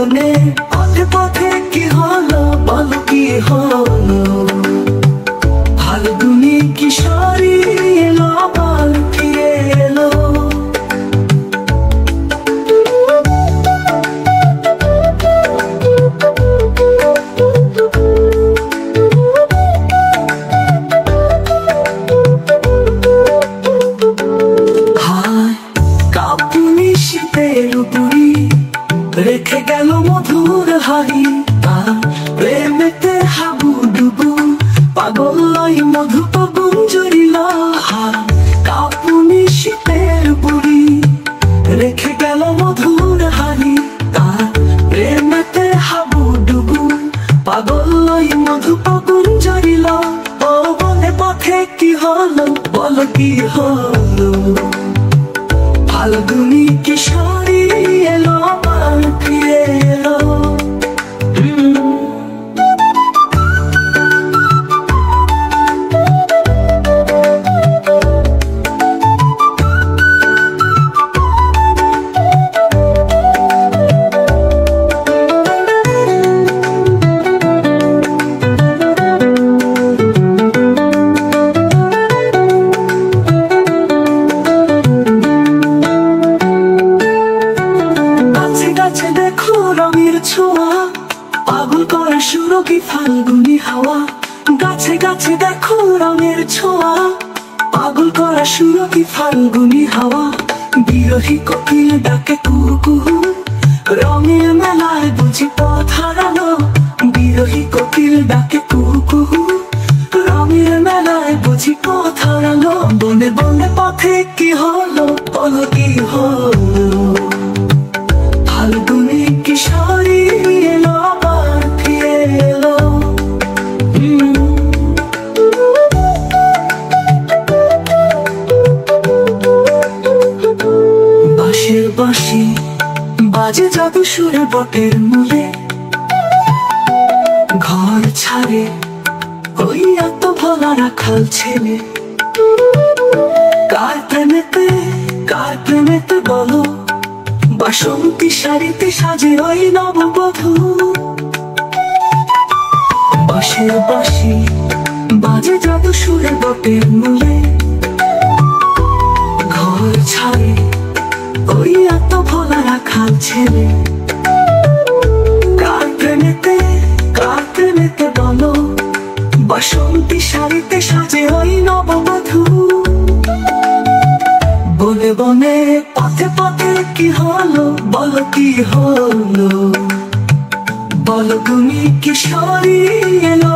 বনে পথে পথে কি হলো বলো কি হলো ফাল্গুনি কিশোরী এলো আবার ফিরে এলো রেখে গেল মধুর হাড়ি তার প্রেমেতে হাবুডুবু পাগল লই মধু পাগুন জড়িল কাপুনি শীতের বুড়ি রেখে গেল মধুর হাড়ি তার প্রেমেতে হাবুডুবু পাগল লই মধু পাগুন জড়িল ও বনে পথে কি হলো বলো কি হলো ফাল্গুনি কিশোরী এলো আবার ফিরে এলো পাগল করে সুরকি ফাল্গুনি হাওয়া গাছে গাছে দেখো রঙের ছোঁয়া পাগল করে সুরকি ফাল্গুনি হাওয়া বিরহী কোকিল ডাকে কুহু কুহু রঙের মেলায় বুঝি পথ হারালো বিরহী কোকিল ডাকে কুহু কুহু রঙের মেলায় বুঝি পথ হারালো বনে বনে পথে কি হলো বলো কি হলো ফাল্গুনি কিশোরী এলো আবার ফিরে এলো বাঁশের বাঁশি বাজে জাদু সুরে বটের মূলে ঘর ছাড়ে ওই এত ভোলা রাখাল ছেলে কার প্রেমেতে বলো বাসন্তী শাড়িতে সাজে ওই নববধূ বাঁশের বাঁশি বাজে জাদু সুরে বটের মূলে ঘর ছাড়ে ওই এত ভোলা রাখাল ছেলে কার প্রেমেতে বলো বাসন্তী শাড়িতে সাজে ওই নববধূ বনে বনে পথে পথে কি হলো বলো কি হলো বলো তুমি কিশোরী এলো